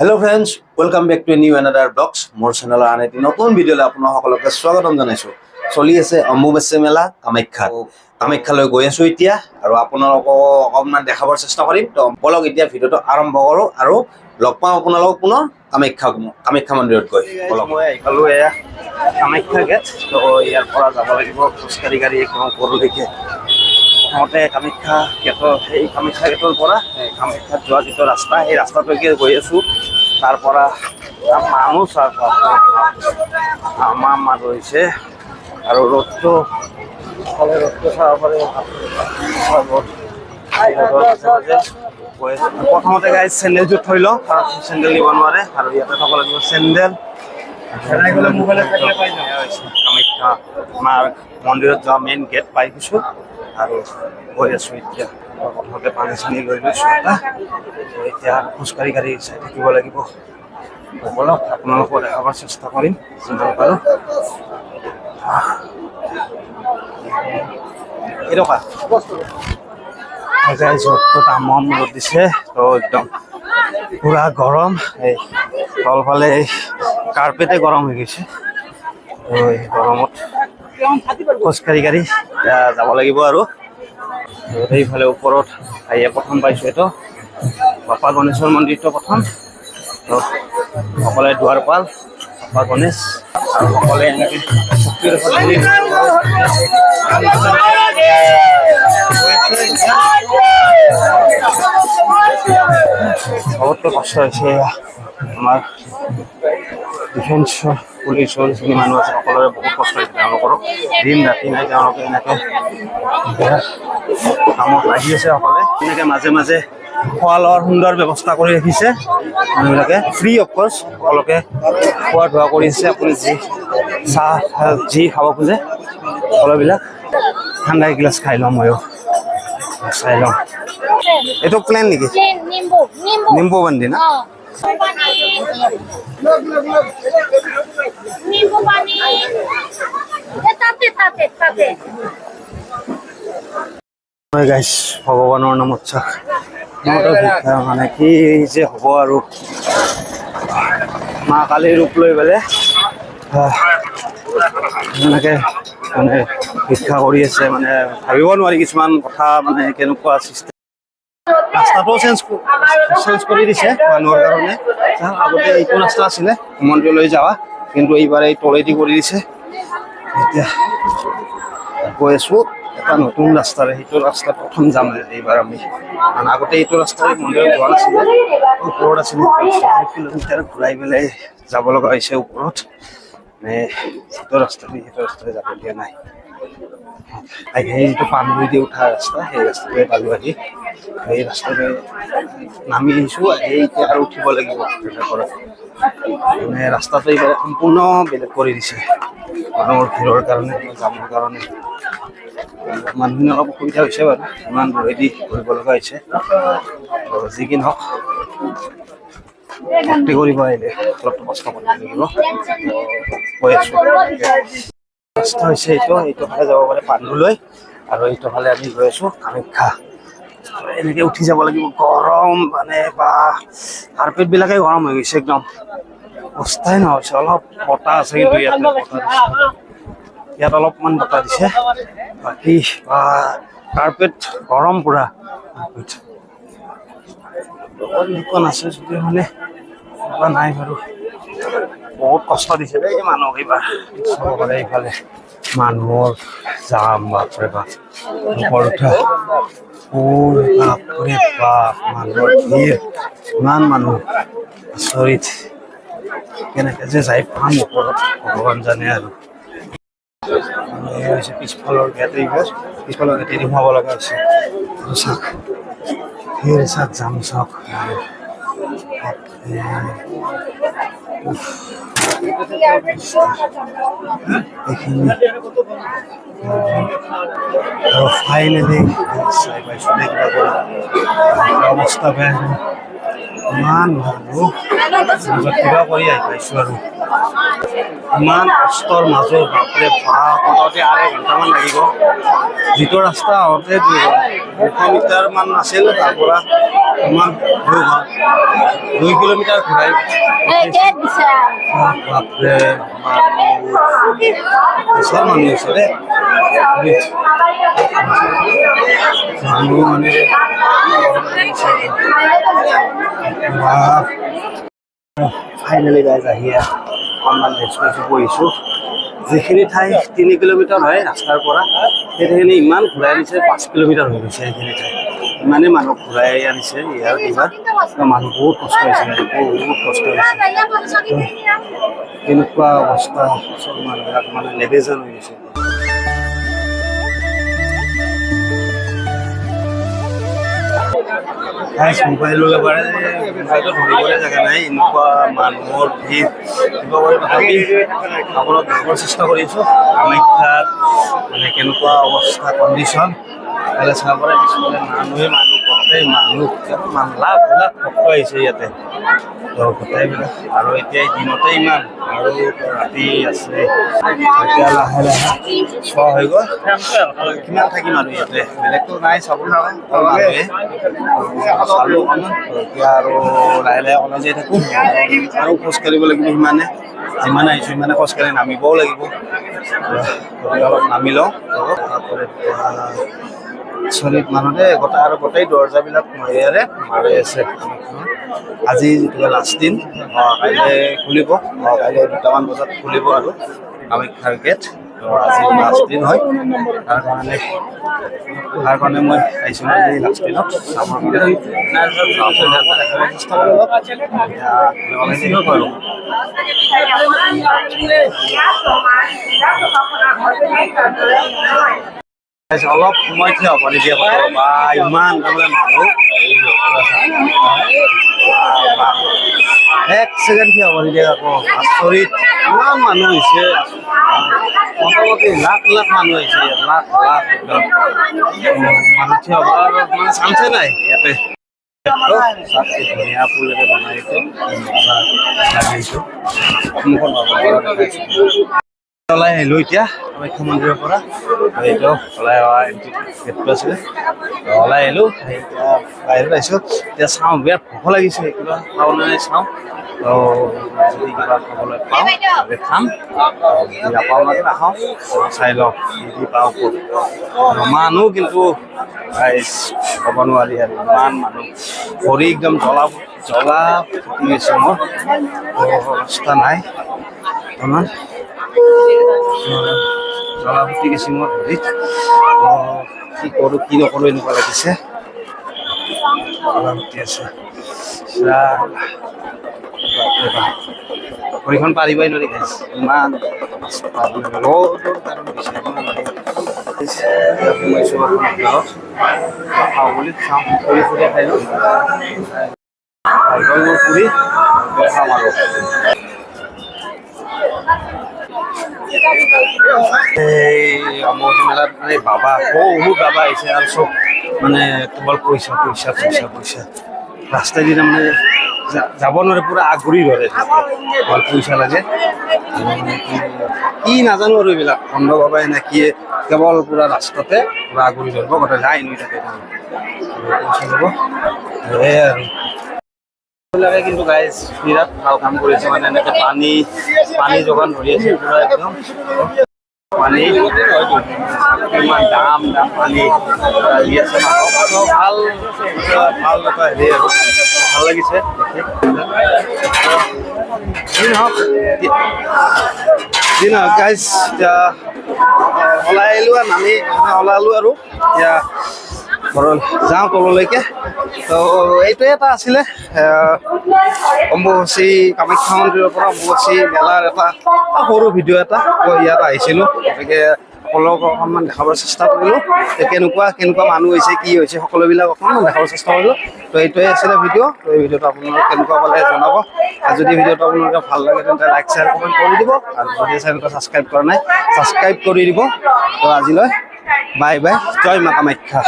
Hello friends, welcome back to a new another vlogs. More channel আন এটি নতুন ভিডিঅ'লৈ আপোনাক সকলোকে স্বাগতম জনাইছো। চলি আছে অম্বুবাচী মেলা কামাখ্যালৈ গৈ আছো এতিয়া আৰু আপোনালোকক অকণমান দেখাবৰ চেষ্টা কৰিম। তো বলক এতিয়া ভিডিঅ'টো আৰম্ভ কৰোঁ আৰু লগ পাম আপোনালোকক পুনৰ কামাখ্যা মন্দিৰত গৈ। বলক মই আহিলো এয়া কামাখ্যা গেট। তো ইয়াৰ পৰা যাব লাগিব খোজকাঢ়ি গাড়ী একদম ওপৰলৈকে। প্ৰথমতে কামাখ্যা গেটৰ পৰা কামাখ্যাত যোৱা যিটো ৰাস্তা সেই ৰাস্তাটোকে গৈ আছো। তাৰ পৰা মানুহ আমাৰ মানুহ হৈছে আৰু ৰ'দটো চাব পাৰে। প্ৰথমতে গাই চেণ্ডেলযোৰ থৈ লওঁ, কাৰণ চেণ্ডেল নিব নোৱাৰে আৰু ইয়াতে থ'ব লাগিব চেণ্ডেল। কামাখ্যা মাৰ মন্দিৰত যোৱা মেইন গেট পাই গৈছোঁ আৰু গৈ আছোঁ এতিয়া। প্ৰথমতে পানী চানী লৈ লৈছোঁ এতিয়া খোজকাঢ়ি গাড়ী চাই থাকিব লাগিব। বলক আপোনালোকক দেখাবৰ চেষ্টা কৰিম যিমান পাৰোঁ। কেনেকুৱা তামাম ৰ'দ দিছে, তো একদম পুৰা গৰম। এই তলফালে এই কাৰ্পেটে গৰম হৈ গৈছে। তো এই গৰমত খোজকাঢ়ি গাড়ী যাব লাগিব আৰু সেইফালে ওপৰত আহিয়ে প্ৰথম পাইছোঁ এইটো বাপা গণেশৰ মন্দিৰটো প্ৰথম। তো সকলে দুৱাৰপাল বাপা গণেশ আৰু সকলে এনেকৈ বহুতকৈ কষ্ট হৈছে। আমাৰ ডিফেন্সৰ পুলিচৰ যিখিনি মানুহ আছে সকলোৰে বহুত কষ্ট হৈছে। তেওঁলোকৰো দিন ৰাতি নাই, তেওঁলোকে এনেকৈ কামত লাগি আছে। সকলে এনেকৈ মাজে মাজে খোৱা লোৱাৰ সুন্দৰ ব্যৱস্থা কৰি ৰাখিছে মানুহবিলাকে, ফ্ৰী অফক'ৰ্চ সকলোকে খোৱা ধোৱা কৰি আছে। আপুনি চাহ যি খাব খোজে সকলোবিলাক। ঠাণ্ডা এগিলাচ খাই লওঁ, ময়ো চাই লওঁ। এইটো প্লেন নেকি? নিম্বু বান্ধি না গাইছ, ভগৱানৰ নামত চাক মানে কি যে হ'ব আৰু মা কালীৰ ৰূপ লৈ পেলাই এনেকৈ মানে ভিক্ষা কৰি আছে। মানে ভাবিব নোৱাৰি কিছুমান কথা, মানে কেনেকুৱা চিষ্টেম। ৰাস্তাটোও চেঞ্জ কৰি দিছে মানুহৰ কাৰণে। আগতে এইটো ৰাস্তা আছিলে মন্দিৰলৈ যাৱা, কিন্তু এইবাৰ এই তলেদি কৰি দিছে। এতিয়া গৈ আছোঁ এটা নতুন ৰাস্তাৰে, সেইটো ৰাস্তা প্ৰথম যাম এইবাৰ আমি। কাৰণ আগতে এইটো ৰাস্তাৰে মন্দিৰত যোৱা নাছিলে, ওপৰত আছিলে। 4 কিলোমিটাৰ ঘূৰাই পেলাই যাব লগা হৈছে ওপৰত। মানে সেইটো ৰাস্তাৰে যাব দিয়া নাই। সেই যিটো পাণ্ডুৰি দি উঠা ৰাস্তা, সেই ৰাস্তাতে পালোঁ আহি। সেই ৰাস্তাতে নামি আহিছোঁ। এতিয়া আৰু উঠিব লাগিব বেলেগৰ। মানে ৰাস্তাটো এইবাৰ সম্পূৰ্ণ বেলেগ কৰি দিছে মানুহৰ ভিৰৰ কাৰণে, যাবৰ কাৰণে। মানুহখিনি অলপ অসুবিধা হৈছে বাৰু, ইমান দূৰেদি কৰিব লগা হৈছে। যি কি নহওক ভক্তি কৰিব আহিলে অলপ কষ্ট কৰিব লাগিব। কৈ আছোঁ ৰাস্তা হৈছে এইটো ফালে যাব পাৰে পাণ্ডুলৈ, আৰু এইটো ফালে আমি গৈ আছোঁ কামাখ্যা। এনেকে উঠি যাব লাগিব। গৰম মানে বা কাৰ্পেটবিলাকে গৰম হৈ গৈছে একদম, অৱস্থাই নহৈছে। অলপ বতাহ আছে কিন্তু ইয়াত অলপমান বতাহ দিছে। বাকী বা কাৰ্পেট গৰম পুৰা। দোকান আছে যদিও মানে নাই বাৰু। বহুত কষ্ট দিছে দেই মানুহক এইবাৰ। চাব পাৰে এইফালে মানুহৰ যাম, বাপৰে বাপ। বাপৰে বাপ মানুহৰ ভিৰ, ইমান মানুহ। আচৰিত, কেনেকে যে যাই পাম ওপৰত ভগৱান জানে আৰু। হৈছে পিছফালৰ গেটেদি সোমাব লগা হৈছে। চাওক ভিৰ, চাওক যাম, চাওক এইখিনি। আৰু ফাইনেলি চাই পাইছোঁ অৱস্থা বেয়া। ইমান মানুহ কিবা কৰি আহি পাইছোঁ আৰু ইমান কষ্টৰ মাজত বাপৰে বাপ মোটামুটি 2.5 ঘণ্টামান লাগিব যিটো ৰাস্তা আহোঁতে 200 মিটাৰমান আছিল তাৰ পৰা ইমান 2 কিলোমিটাৰ ঘূৰাই বাপৰে বিশাল মানুহ আছে দেই মানুহ মানে ফাইনেলি গাইজ আহি অকণমান ৰেষ্ট কৰিছোঁ যিখিনি ঠাই 3 কিলোমিটাৰ হয় ৰাস্তাৰ পৰা সেইখিনি ইমান ঘূৰাই আনিছে 5 কিলোমিটাৰ হৈ গৈছে সেইখিনি ঠাই ইমানেই মানুহ ঘূৰাই আনিছে ইয়াৰ এইবাৰ মানুহ বহুত কষ্ট হৈছে বহুত কষ্ট হৈছে কেনেকুৱা অৱস্থা চব মানুহবিলাক মানে নেবেজন হৈ গৈছে মোবাইললৈ পাৰে মোবাইলটো ধৰিবলৈ জেগা নাই এনেকুৱা মানুহৰ ভিৰ কিবা কৰি তথাপি আপোনাক দেখাবৰ চেষ্টা কৰিছোঁ কামাখ্যাত মানে কেনেকুৱা অৱস্থা কণ্ডিশ্যন তাহলে চাব পাৰে পিছফালে মানুহ গোটেই মানুহ লাখ লাখ ভক্ত আহিছে ইয়াতে গোটেইবিলাক আৰু এতিয়া দিনতে ইমান আৰু ৰাতি আছে এতিয়া লাহে লাহে চোৱা হৈ গ'ল কিমান থাকিম আৰু ইয়াতে বেলেগতো নাই চাব মানুহে চালোঁ অকণমান এতিয়া আৰু লাহে লাহে অকণমান যাই থাকোঁ আৰু খোজকাঢ়িব লাগিব যিমানে আহিছোঁ সিমানে খোজকাঢ়ি নামিবও লাগিব অলপ নামি লওঁ তাৰপৰা চলিত মানুহতে গোটেই দৰ্জাবিলাক ইয়াৰে মাৰি আছে আজি যিটো লাষ্ট দিন কাইলৈ খুলিব কাইলৈ 2টামান বজাত খুলিব আৰু কামাখ্যাৰ গেট আজি লাষ্ট দিন হয় তাৰ কাৰণে মই আহিছোঁ আজি লাষ্ট দিনত চাবৰ অলপ সময় থিয় হ'ব নিদিয়ে বা ইমান তাৰমানে মানুহ 1 ছেকেণ্ড থিয় হ'ব নিদিয়ে আকৌ আচৰিত ইমান মানুহ হৈছে মোটামুটি লাখ লাখ মানুহ আহিছে লাখ লাখ একদম মানুহ থিয় হ'ব মানে চান্সে নাই ইয়াতে ধুনীয়া ফুলেৰে বনাইছে লাগিছোঁ ওলাই আহিলোঁ এতিয়া কামাখ্যা মন্দিৰৰ পৰা এইটো ওলাই অহা গেটটো আছিলে ওলাই আহিলোঁ এতিয়া বাহিৰত আহিছোঁ এতিয়া চাওঁ বিৰাট ভোক লাগিছে কিবা খাবলৈ নাই চাওঁ যদি কিবা খাবলৈ পাওঁ খাম নাপাওঁ মানে নাখাওঁ চাই লওঁ যি পাওঁ ক'ত মানুহ কিন্তু ক'ব নোৱাৰি আৰু ইমান মানুহ ভৰি একদম জ্বলা ফুটি গৈছে মোৰ অৱস্থা নাই অকণমান জ্বলা ফুটি গৈছে মোৰ ভৰিত কি কৰোঁ কি নকৰোঁ এনেকুৱা লাগিছে জ্বলা ফুটি আছে ভৰিখন পাৰিবই নোৱাৰি খাইছে ইমান ৰ'দৰ কাৰণে সোমাইছোঁ ঘৰত খাওঁ বুলি চাওঁ ফুৰি ফুৰি খাইছোঁ ফুৰি খাম আৰু এই অম্বুবাচী মেলাত মানে বাবা বহুত বাবা আহিছে আৰু চব মানে কেৱল পইচা ৰাস্তাই দি তাৰমানে যাব নোৱাৰে পুৰা আগুৰি ধৰে কেৱল পইচা লাগে কি নাজানো আৰু এইবিলাক বন্ধ বাবাই নে কি কেৱল পুৰা ৰাস্তাতে পুৰা আগুৰি ধৰিব গোটেই লাইন হৈ থাকে পইচা ল'ব সেয়াই আৰু বিলাকে কিন্তু গাইজ বিৰাট ভাল কাম কৰিছে মানে এনেকে পানী যোগান ধৰি আছে পুৰা একদম পানী ইমান দাম পানী দি আছে ভাল এটা হেৰি আৰু ভাল লাগিছে যি নহওক গাইজ এতিয়া ওলাই আহিলোঁ আৰু নামি ওলালোঁ আৰু এতিয়া ঘৰত যাওঁ তললৈকে তো এইটোৱে এটা আছিলে অম্বুবাচী কামাখ্যা মন্দিৰৰ পৰা অম্বুবাচী মেলাৰ এটা সৰু ভিডিঅ' এটা ইয়াত আহিছিলোঁ গতিকে সকলোক অকণমান দেখাবৰ চেষ্টা কৰিলোঁ কেনেকুৱা মানুহ হৈছে কি হৈছে সকলোবিলাক অকণমান দেখাবৰ চেষ্টা কৰিলোঁ তো এইটোৱে আছিলে ভিডিঅ' তো এই ভিডিঅ'টো আপোনালোকে কেনেকুৱা পালে জনাব আৰু যদি ভিডিঅ'টো আপোনালোকে ভাল লাগে তেন্তে লাইক শ্বেয়াৰ কমেণ্ট কৰি দিব আৰু যদি চেনেলটো ছাবস্ক্ৰাইব কৰা নাই ছাবস্ক্ৰাইব কৰি দিব তো আজিলৈ বাই বাই জয় মা কামাখ্যা